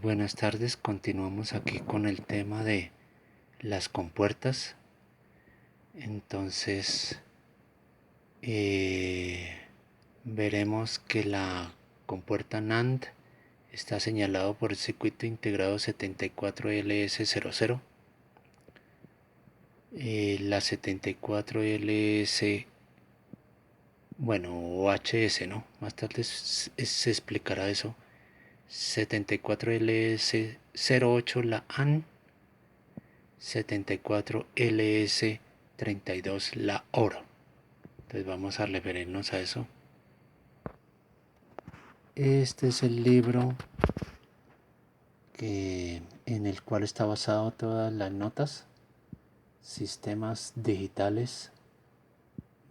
Buenas tardes, continuamos aquí con el tema de las compuertas. Entonces, veremos que la compuerta NAND está señalado por el circuito integrado 74LS00. La 74LS, bueno, o HS, ¿no? Más tarde se explicará eso. 74LS08, la AN. 74LS32, la oro. Entonces vamos a referirnos a eso. Este es el libro en el cual está basado todas las notas, sistemas digitales,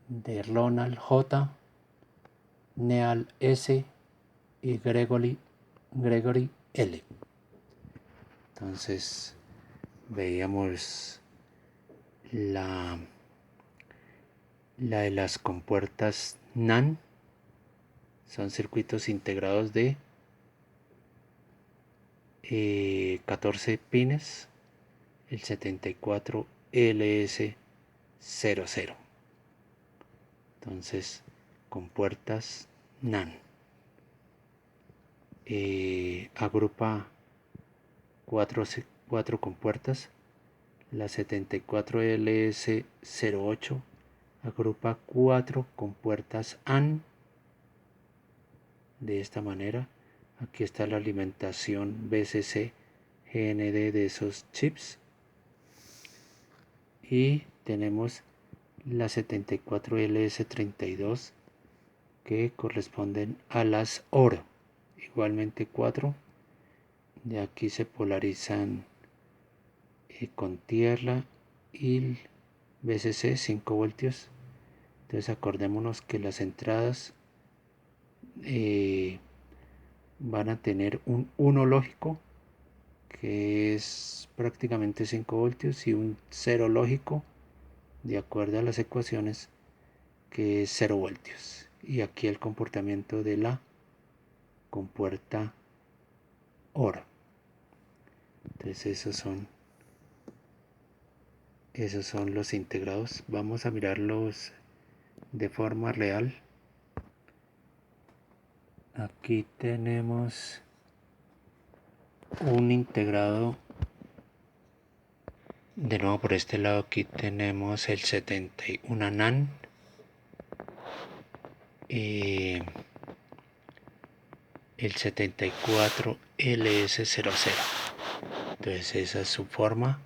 de Ronald J. Neal S. y Gregory L. Entonces veíamos la de las compuertas NAND. Son circuitos integrados de 14 pines, el 74LS00. Entonces, compuertas NAND. Agrupa cuatro compuertas. La 74LS08 agrupa 4 compuertas AND. De esta manera, aquí está la alimentación BCC GND de esos chips. Y tenemos la 74LS32 que corresponden a las oro. Igualmente 4. De aquí se polarizan con tierra y BCC 5 voltios. Entonces acordémonos que las entradas van a tener un 1 lógico, que es prácticamente 5 voltios, y un 0 lógico, de acuerdo a las ecuaciones, que es 0 voltios. Y aquí el comportamiento de la compuerta oro. Entonces esos son los integrados. Vamos a mirarlos de forma real. Aquí tenemos un integrado. De nuevo por este lado aquí tenemos el 71 NAND. El 74LS00. Entonces esa es su forma.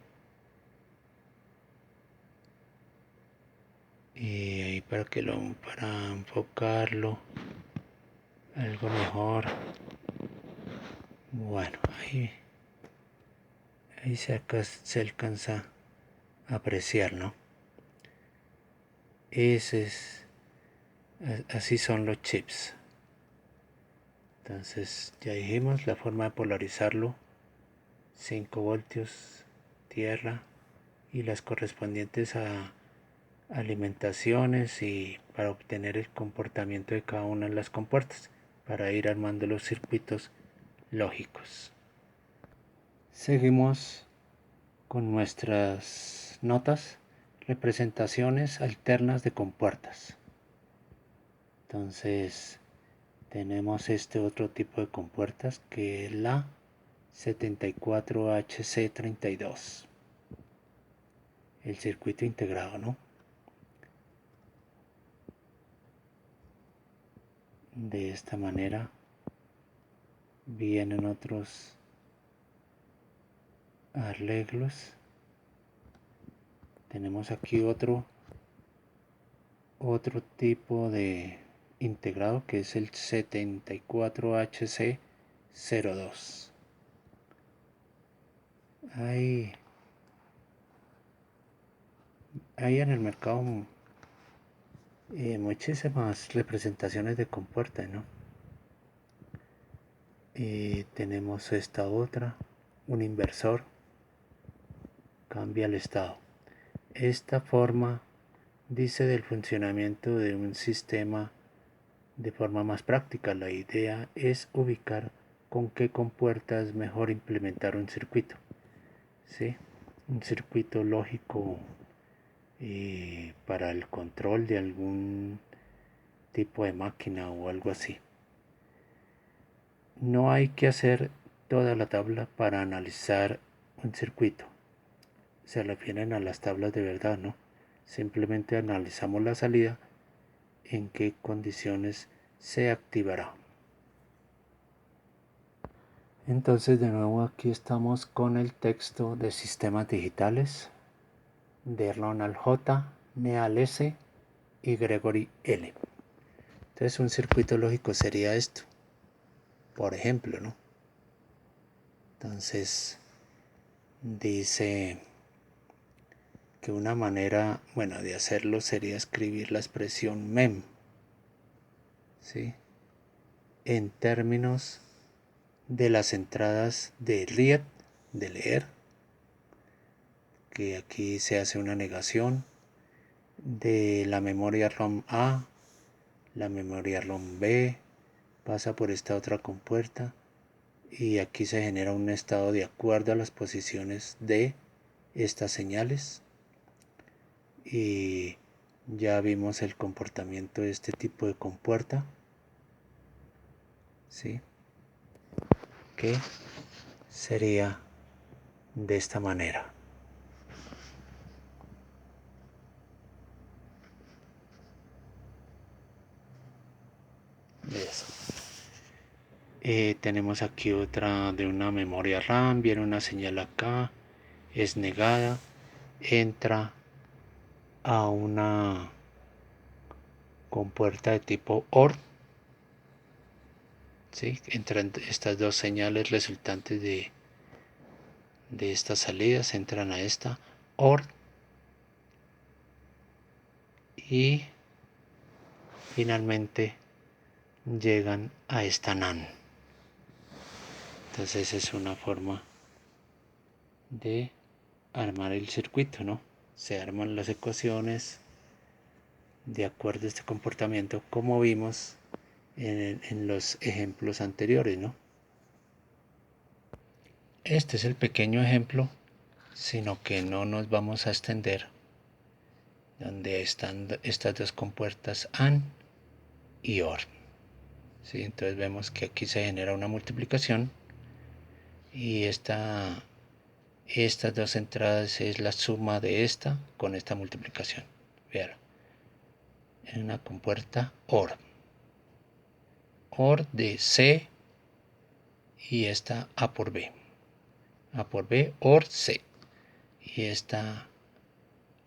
Y ahí para enfocarlo algo mejor. Bueno, ahí se alcanza a apreciar, ¿no? Así son los chips. Entonces ya dijimos la forma de polarizarlo: 5 voltios, tierra, y las correspondientes a alimentaciones, y para obtener el comportamiento de cada una de las compuertas, para ir armando los circuitos lógicos. Seguimos con nuestras notas: representaciones alternas de compuertas. Entonces tenemos este otro tipo de compuertas, que es la 74HC32, el circuito integrado, ¿no? De esta manera vienen otros arreglos. Tenemos aquí otro tipo de integrado, que es el 74HC02. Hay en el mercado muchísimas representaciones de compuertas, ¿no? Tenemos esta otra, un inversor, cambia el estado. Esta forma dice del funcionamiento de un sistema de forma más práctica. La idea es ubicar con qué compuerta es mejor implementar un circuito, ¿sí? Un circuito lógico para el control de algún tipo de máquina o algo así. No hay que hacer toda la tabla para analizar un circuito. Se refieren a las tablas de verdad, ¿no? Simplemente analizamos la salida, en qué condiciones se activará. Entonces de nuevo aquí estamos con el texto de sistemas digitales de Ronald J., Neal S. y Gregory L. Entonces un circuito lógico sería esto, por ejemplo, ¿no? Entonces dice que una manera, bueno, de hacerlo sería escribir la expresión mem, ¿sí? En términos de las entradas de read, de leer, que aquí se hace una negación, de la memoria ROM A, la memoria ROM B, pasa por esta otra compuerta y aquí se genera un estado de acuerdo a las posiciones de estas señales. Y ya vimos el comportamiento de este tipo de compuerta, ¿sí? Que sería de esta manera. Eso. Tenemos aquí otra de una memoria RAM, viene una señal acá, es negada, entra a una compuerta de tipo OR, ¿sí? Entran estas dos señales resultantes de estas salidas, entran a esta OR y finalmente llegan a esta NAND. Entonces es una forma de armar el circuito, ¿no? Se arman las ecuaciones de acuerdo a este comportamiento como vimos en los ejemplos anteriores, ¿no? Este es el pequeño ejemplo, sino que no nos vamos a extender donde están estas dos compuertas AND y OR. ¿Sí? Entonces vemos que aquí se genera una multiplicación y estas dos entradas es la suma de esta con esta multiplicación. Vean, en una compuerta OR. OR de C y esta A por B. A por B, OR C. Y esta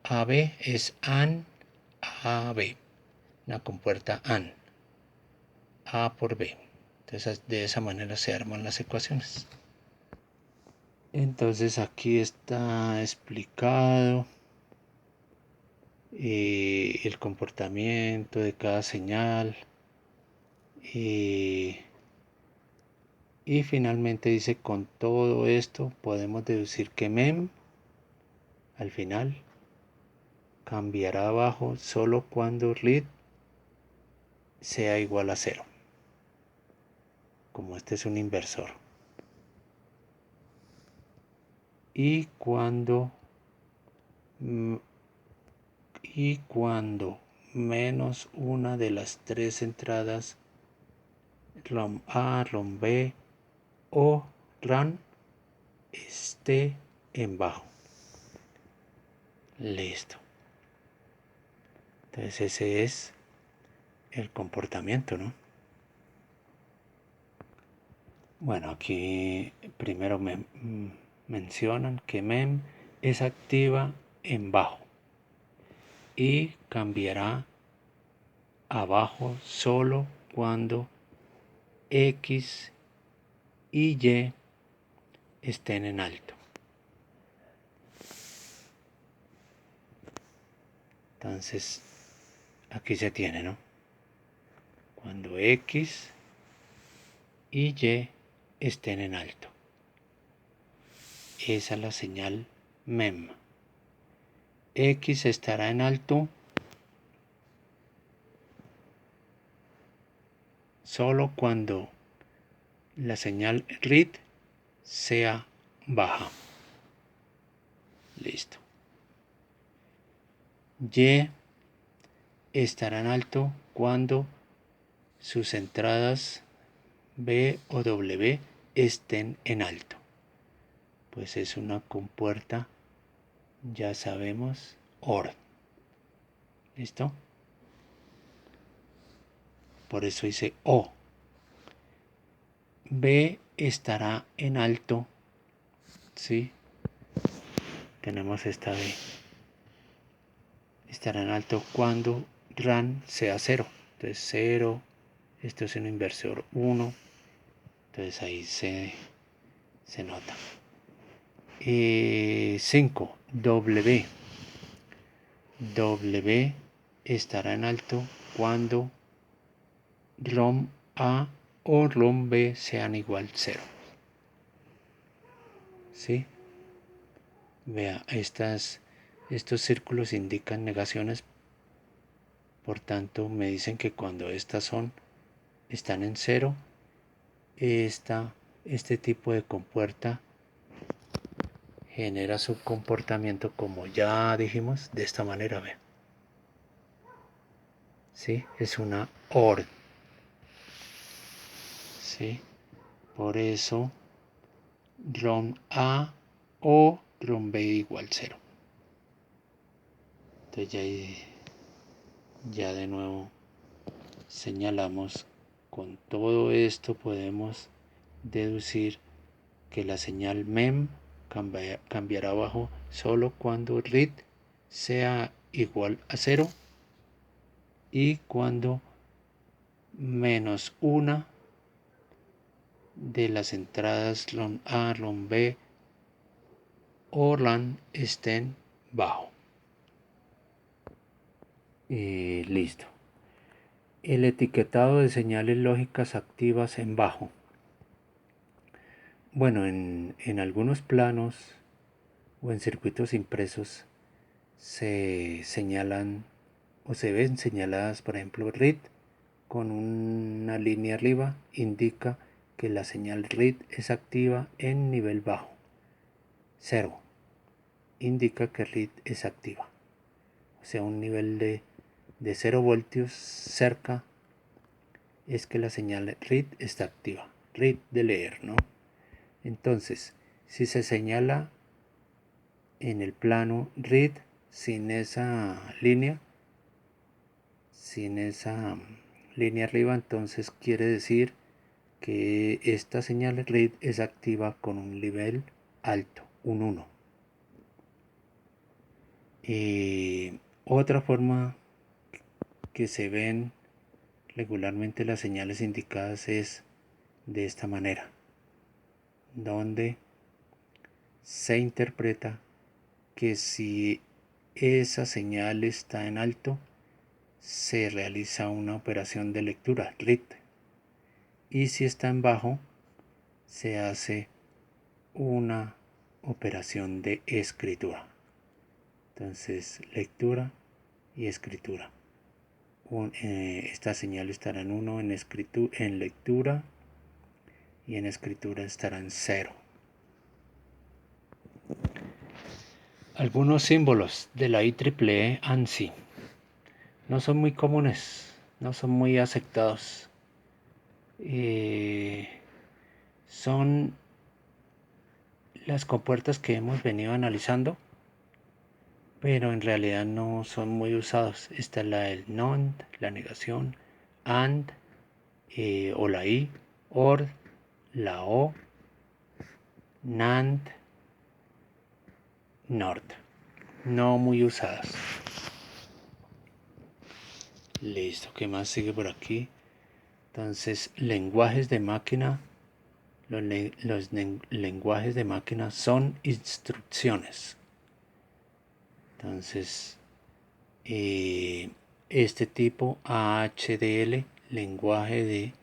AB es AND AB. Una compuerta AND. A por B. Entonces de esa manera se arman las ecuaciones. Entonces aquí está explicado el comportamiento de cada señal y finalmente dice, con todo esto podemos deducir que mem al final cambiará abajo solo cuando read sea igual a 0, como este es un inversor, y cuando menos una de las tres entradas ROM A, ROM B o RAM esté en bajo. Listo. Entonces ese es el comportamiento, ¿no? Bueno, aquí primero mencionan que mem es activa en bajo y cambiará a bajo solo cuando X y Y estén en alto. Entonces aquí se tiene, ¿no? Cuando X y Y estén en alto. Esa es la señal mem. X estará en alto solo cuando la señal read sea baja. Listo. Y estará en alto cuando sus entradas B o W estén en alto. Pues es una compuerta, ya sabemos, OR. ¿Listo? Por eso dice O. B estará en alto. ¿Sí? Tenemos esta B. Estará en alto cuando RAN sea 0. Entonces 0, esto es un inversor 1. Entonces ahí se nota. 5. W. W estará en alto cuando ROM A o ROM B sean igual 0. ¿Sí? Vea, estos círculos indican negaciones, por tanto me dicen que cuando estas están en 0, este tipo de compuerta genera su comportamiento, como ya dijimos, de esta manera. Vea. ¿Sí? Es una OR. ¿Sí? Por eso ROM A o ROM B igual 0. Entonces ya de nuevo señalamos, con todo esto podemos deducir que la señal MEM cambiará abajo solo cuando read sea igual a 0 y cuando menos una de las entradas LON A, LON B o LAN estén bajo. Y listo. El etiquetado de señales lógicas activas en bajo. Bueno, en algunos planos o en circuitos impresos se señalan o se ven señaladas, por ejemplo, read con una línea arriba indica que la señal read es activa en nivel bajo. 0 indica que read es activa. O sea, un nivel de 0 voltios cerca es que la señal read está activa. Read de leer, ¿no? Entonces, si se señala en el plano read sin esa línea arriba, entonces quiere decir que esta señal read es activa con un nivel alto, un 1. Otra forma que se ven regularmente las señales indicadas es de esta manera, donde se interpreta que si esa señal está en alto, se realiza una operación de lectura, read, y si está en bajo, se hace una operación de escritura. Entonces, lectura y escritura. Esta señal estará en 1 en lectura y en escritura estará en 0. Algunos símbolos de la IEEE ANSI no son muy comunes, no son muy aceptados. Son las compuertas que hemos venido analizando, pero en realidad no son muy usados. Esta es la del NOT, la negación, AND, o la I, OR, la O, NAND, NOT. No muy usadas. Listo, ¿qué más sigue por aquí? Entonces, lenguajes de máquina. Los lenguajes de máquina son instrucciones. Entonces, este tipo AHDL, lenguaje de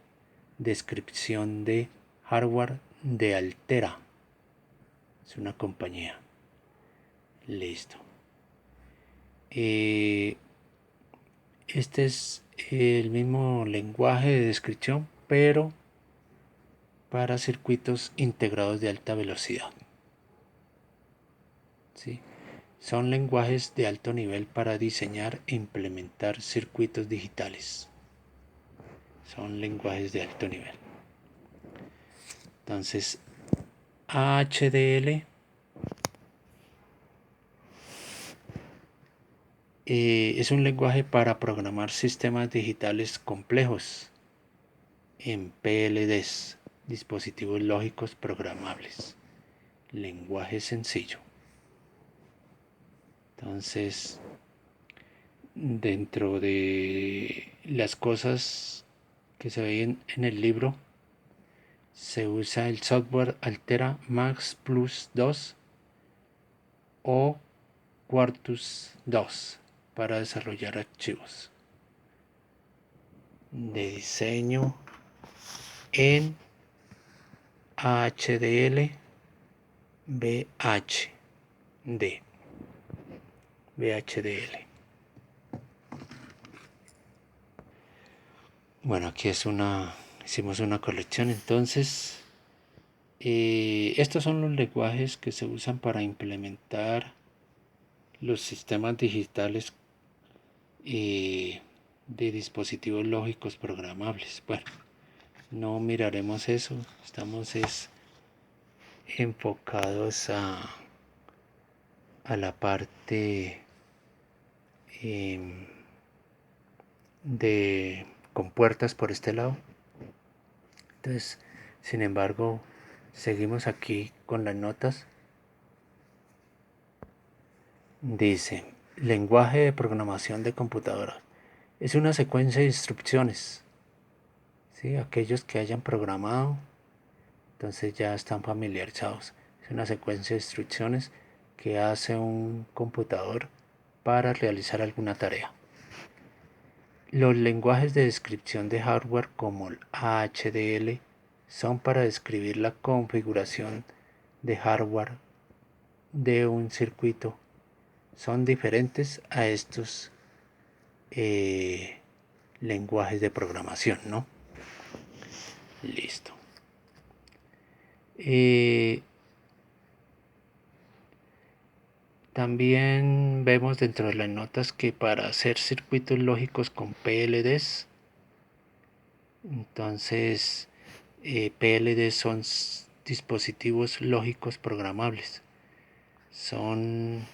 descripción de hardware de Altera, es una compañía. Listo. Este es el mismo lenguaje de descripción, pero para circuitos integrados de alta velocidad. ¿Sí? Son lenguajes de alto nivel para diseñar e implementar circuitos digitales. Son lenguajes de alto nivel. Entonces, HDL es un lenguaje para programar sistemas digitales complejos en PLDs, dispositivos lógicos programables. Lenguaje sencillo. Entonces, dentro de las cosas que se ven en el libro, se usa el software Altera Max Plus 2 o Quartus 2 para desarrollar archivos de diseño en HDL VHDL. Bueno, aquí hicimos una colección. Entonces, estos son los lenguajes que se usan para implementar los sistemas digitales de dispositivos lógicos programables. Bueno, no miraremos eso, estamos enfocados a la parte de compuertas por este lado. Entonces, sin embargo, seguimos aquí con las notas. Dice, lenguaje de programación de computadora. Es una secuencia de instrucciones. ¿Sí? Aquellos que hayan programado, entonces ya están familiarizados. Es una secuencia de instrucciones que hace un computador para realizar alguna tarea. Los lenguajes de descripción de hardware como el HDL son para describir la configuración de hardware de un circuito. Son diferentes a estos lenguajes de programación, ¿no? Listo. También vemos dentro de las notas que para hacer circuitos lógicos con PLDs, entonces PLDs son dispositivos lógicos programables. Son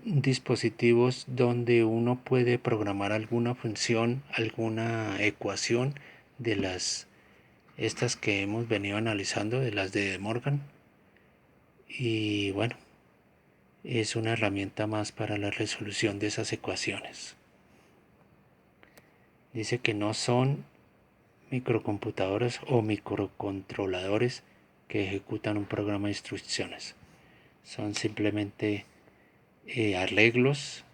dispositivos donde uno puede programar alguna función, alguna ecuación de estas que hemos venido analizando, de las de De Morgan. Y bueno, es una herramienta más para la resolución de esas ecuaciones. Dice que no son microcomputadoras o microcontroladores que ejecutan un programa de instrucciones. Son simplemente arreglos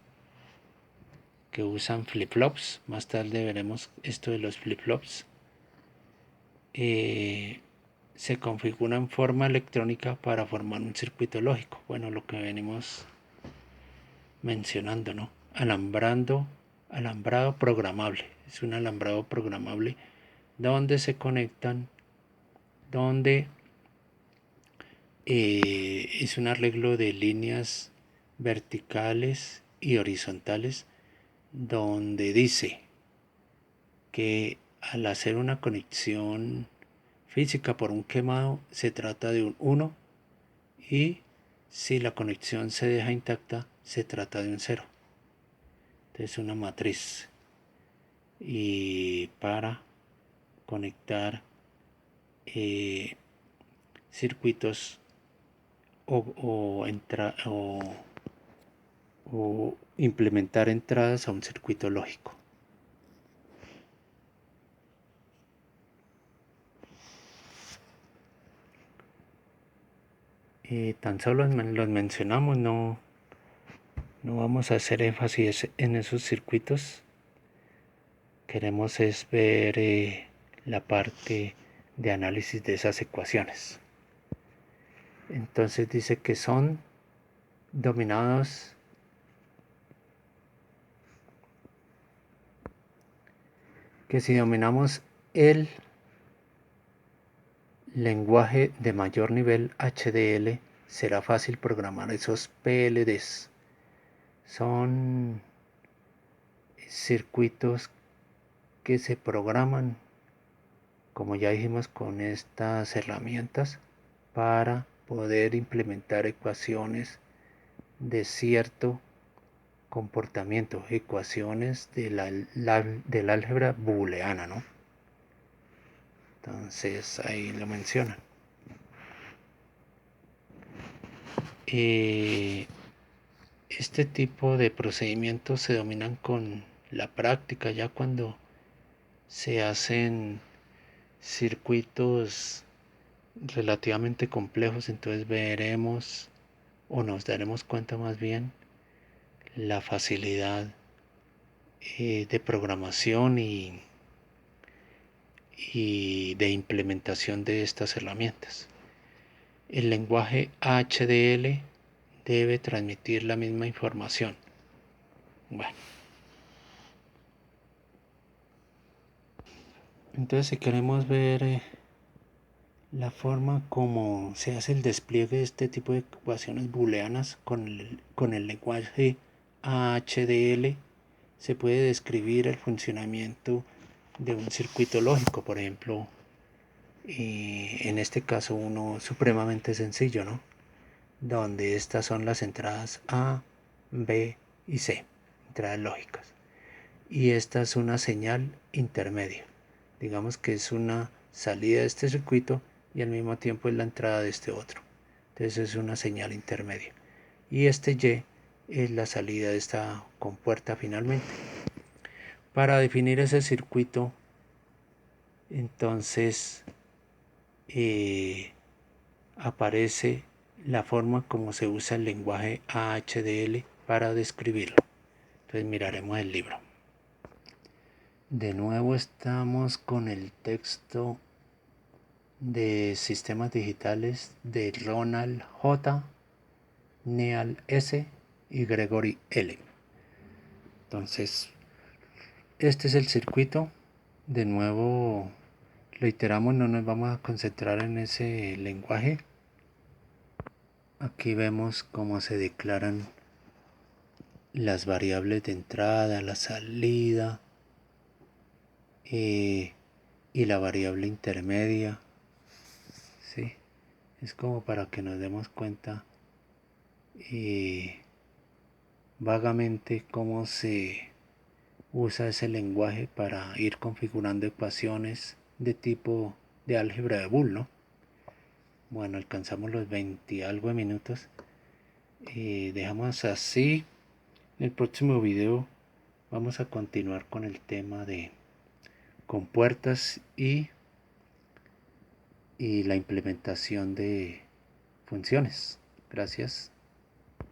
que usan flip-flops. Más tarde veremos esto de los flip-flops. Se configura en forma electrónica para formar un circuito lógico. Bueno, lo que venimos mencionando, ¿no? Alambrado programable. Es un alambrado programable donde se conectan, donde es un arreglo de líneas verticales y horizontales, donde dice que al hacer una conexión física por un quemado se trata de un 1 y si la conexión se deja intacta se trata de un 0. Entonces una matriz, y para conectar circuitos o implementar entradas a un circuito lógico. Tan solo los mencionamos, no vamos a hacer énfasis en esos circuitos. Queremos es ver la parte de análisis de esas ecuaciones. Entonces dice que son dominados que si dominamos el lenguaje de mayor nivel HDL, será fácil programar esos PLDs. Son circuitos que se programan, como ya dijimos, con estas herramientas para poder implementar ecuaciones de cierto comportamiento, ecuaciones del álgebra booleana, ¿no? Entonces ahí lo mencionan. Este tipo de procedimientos se dominan con la práctica, ya cuando se hacen circuitos relativamente complejos, entonces veremos o nos daremos cuenta más bien la facilidad de programación y de implementación de estas herramientas. El lenguaje HDL debe transmitir la misma información. Bueno, entonces si queremos ver la forma como se hace el despliegue de este tipo de ecuaciones booleanas con el lenguaje HDL, se puede describir el funcionamiento de un circuito lógico, por ejemplo, en este caso uno supremamente sencillo, ¿no? Donde estas son las entradas A, B y C, entradas lógicas. Y esta es una señal intermedia. Digamos que es una salida de este circuito y al mismo tiempo es la entrada de este otro. Entonces es una señal intermedia. Y este Y es la salida de esta compuerta finalmente. Para definir ese circuito, entonces aparece la forma como se usa el lenguaje AHDL para describirlo. Entonces miraremos el libro. De nuevo estamos con el texto de Sistemas Digitales de Ronald J., Neal S. y Gregory L. Entonces, este es el circuito. De nuevo lo iteramos, no nos vamos a concentrar en ese lenguaje. Aquí vemos cómo se declaran las variables de entrada, la salida y la variable intermedia. ¿Sí? Es como para que nos demos cuenta vagamente cómo se usa ese lenguaje para ir configurando ecuaciones de tipo de álgebra de Boole, ¿no? Bueno, alcanzamos los 20 y algo de minutos. Dejamos así. En el próximo video vamos a continuar con el tema de compuertas y la implementación de funciones. Gracias.